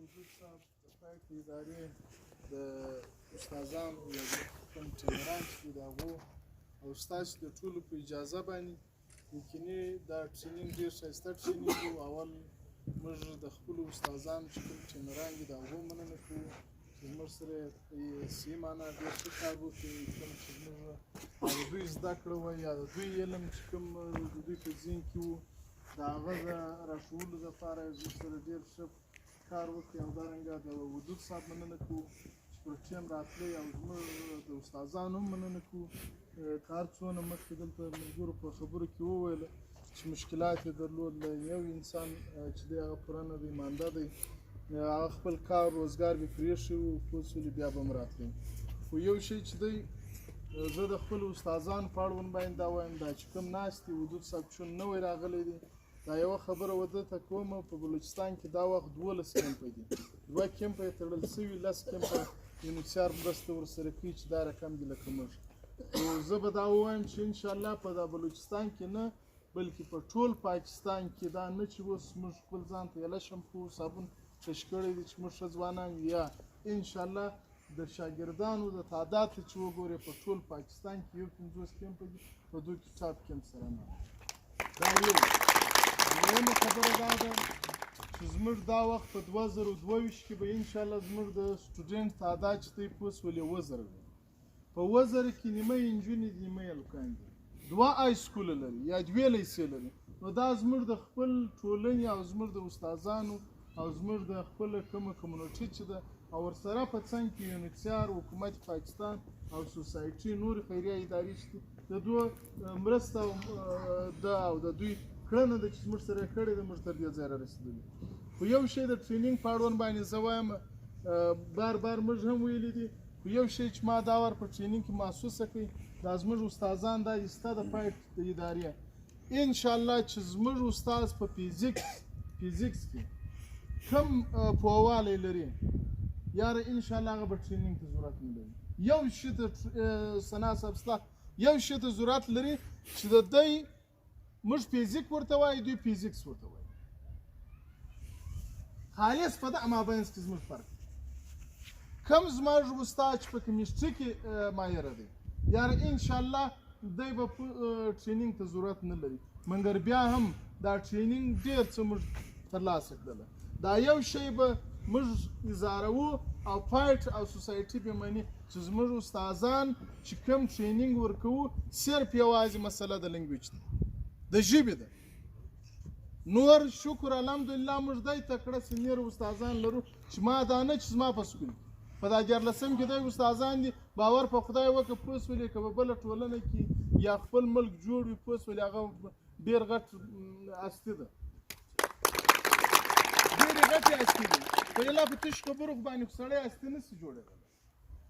وجود صاحب د پایټ ادارې د استادانو یا کوم ټرینران چې دي د هغو او ستاسو د ټولو په اجازه باندې یقیني دا ټرینینګ ډېر ښایسته ټرینینګ و. اول موږ د خپلو استادانو چې کوم ټرینران دي د هغو مننه کوو چې زموږ سره په صحیح معنا ډېر ښه کار وکړي. کوم چې زموږ د دوی زده کړه وه یا د دوی علم چې کوم د دوی په ذهن کې و د هغه د راښوولو دپاره زموږ سره ډېر ښه کار وکړي. او دارنګه د وجود صاحب مننه کوو چې پر ټیم راتلی او زموږ د استادانو هم مننه کوو که هر څونه مخکې دلته ملګرو په خبرو کې وویله چې مشکلات یې درلود. له یو انسان چې دی هغه پوره نه دی مانده دی، هغه خپل کار روزګار به پرېښی و پوه شولې بیا به هم راتلی. خو یو شی چې دی زه د خپلو استادانو په اړوند باندې دا وایم دا چې کوم ناست دي وجود صاحب چون نوی راغلی دی دا یوه خبره وده ته کومه په بلوچستان کې دا وخت 12 کمپه دي، 2 کمپه یې تړل سوي، 10 کمپه یونیسیار مرسته ورسره کوي چې دا رقم دي لکه موږ. نو زه به دا ووایم چې انشاءالله په دا بلوچستان کې نه بلکې په ټول پاکستان کې دا نه چې اوس موږ خپل ځان ته یله شمپو صابون کش کړی دی چې موږ ښه ځوانان یا انشاءالله د شاګردانو د تعداد ته چې وګورې په ټول پاکستان کې یو 50 کمپه دي په دوی کې ټاپ کمپ سره نه. دا یو دویمه خبره دا ده چې زموږ دا وخت په 2022 کې به انشاءالله زموږ د سټوډنټ تعداد چې دی پوه شولې 1000 دی. په 1000 کې نیمه یې نجونې دي نیمه یې هلکان دي. 2 های سکوله لري یا 2 لیسې لري. نو دا زموږ د خپل ټولنې او زموږ د استادانو او زموږ د خپله کومه کمیونټي چې ده او ورسره په څنګ کې یونیسیار حکومت پاکستان او سوسایټي نورې خیریه ادارې چې دي د دوی مرسته ده او د دوی کړنه ده چې زموږ سره یې کړې ده موږ تر دې ځایه رارسېدلي. خو یو شی د ټرینینګ په اړوند باندې زه وایم بار بار موږ هم ویلي دي، خو یو شی چې ما دا ور په ټرینینګ کې محسوسه کړي دا زموږ استادان دا ایسته د پایټ د ادارې انشاءالله چې زموږ استاد په فیزیکس کې کم پوهوالی لري یاره انشاءالله هغه به ټرینینګ ته ضرورت نه لري. یو شي ته ثنا صاحب ستا یو شي ته ضرورت لري چې د دی موږ فیزیک ورته وایو دوی فیزیکس ورته وایي. خالص په دغه مابینځ کې زموږ فرق کم زموږ استاد چې په کیمستري کې ماهره دی یاره انشاءالله دی به ټرینینګ ته ضرورت نه لري، مګر بیا هم دا ټرینینګ ډېر څه موږ ترلاسه کړله. دا یو شی به موږ اظهاروو او پایټ او سوسایټي به مني چې زموږ استادان چې کوم ټرینینګ ورکوو صرف یوازې مسله د لنګویج ده د ژبې ده. نور شکر الحمدلله موږ دی تکړه سینیر استادان لرو چې ما دا نه چې زما په سکول په دا 14 کې دی استادان دي باور په خدای وکړه پوه شولې که به بله ټولنه کې یا خپل ملک جوړ وي پوه شولې هغه ډېر غټ هستي ده ډېرې غټې هستي دي په یلا په تش خبرو باندې خو سړی هستي نه شي جوړېدلی.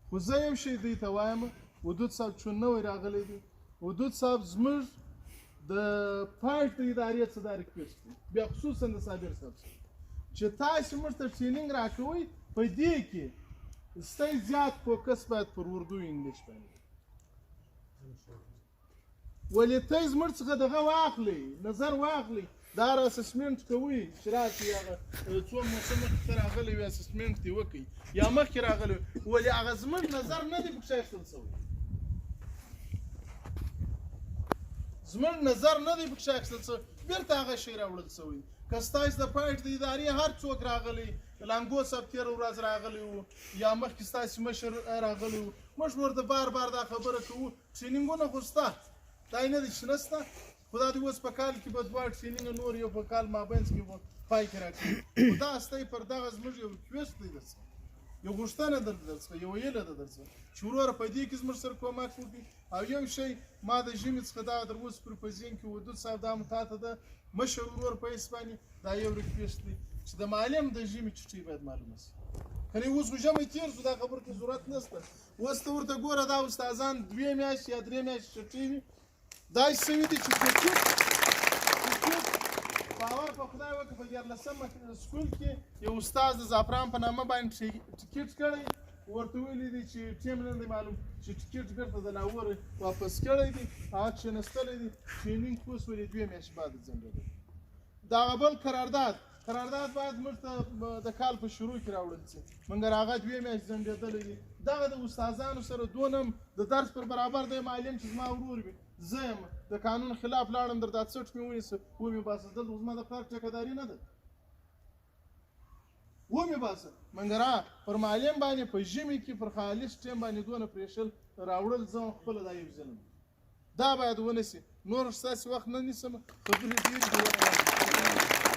خو زه یو شی دوی ته وایم ودود صاحب چون نوی راغلی دی ودود صاحب زموږ د پایټ د ادارې څه دا ریکویسټ دی بیا خصوصا د صابر صاحب چې تاسو موږ ته ټرینینګ راکوئ په دې کې ستاسو زیات فوکس باید پر اردو انګلیش باندې ولې ته زموږ څخه دغه واخلئ نظر واخلئ دا اسسمنټ کوئ چې راسئ هغه څو موسم مخکې راغلی وي اسسمنټ دې وکړئ یا مخکې راغلی وي ولې هغه زموږ نظر نه دی پکښې اخیستل شوی زموږ نظر نه دی پکښې اخیستل شوی بېرته هغه شی راوړل شوی. که ستاسو د پایټ د ادارې هر څوک راغلی لانګو صاحب تېره ورځ راغلی وو یا مخکې ستاسو مشر راغلی وو موږ ورته بار بار دا خبره کوو ټرینینګونه خو شته دا یې نه دی چې نشته خو دا د اوس په کال کې به 2 ټرینینګ نور یو په کال مابینځ کې به پای کې راکړي. خو دا ستی پر دغه زموږ یو ریکویسټ دی درڅخه یو غوښتنه ده درڅخه یو ویله ده درڅخه چې وروره په دې کې زموږ سره کومک وکړي. او یو شی ما د ژمي څخه دا تر اوسه پورې په ذهن کې ودود صاحب دا مو تاته ده مشر ورور په حیث باندې دا یو ریکویسټ دی چې د معلم د ژمي چټۍ باید معلومه شي. کنې اوس خو ژمی تېر شو دا خبرو ته ضرورت نشته. اوس ته ورته ګوره دا استادان 2 میاشتې یا 3 میاشتې چټۍ وي داسې شوي دي چې باور په خدای وکړه په 14 سکول کې یو استاد د زعفران په نامه باندې ټیکټ کړی ورته ویلي دي چې ټیم نه دی معلوم چې ټیکټ بېرته د لاهور واپس کړی دی هغه کښېنستلی دی ټرینینګ پوس ولې 2 میاشتې بعد ځنډېدلی. د هغه بل قرارداد قرارداد باید موږ ته د کال په شروع کې راوړل شي. مګر هغه 2 میاشتې ځنډېدلی دي. دغه د استادانو سره دونه د درس پر برابر دی معلم چې زما ورور وي، زه یم د قانون خلاف لاړم در دا څټ مې ونیسه ومې باسه. دلته زما د پلار ټیکهداري نه ده، ومې باسه. مګر پر معلم باندې په ژمي کې پر خالص ټیم باندې دونه پرېښل راوړل زه خپله دا یو ظلم دا باید ونه شي. نور ستاسې وخت نه نیسم، خبرې ډېرې دي.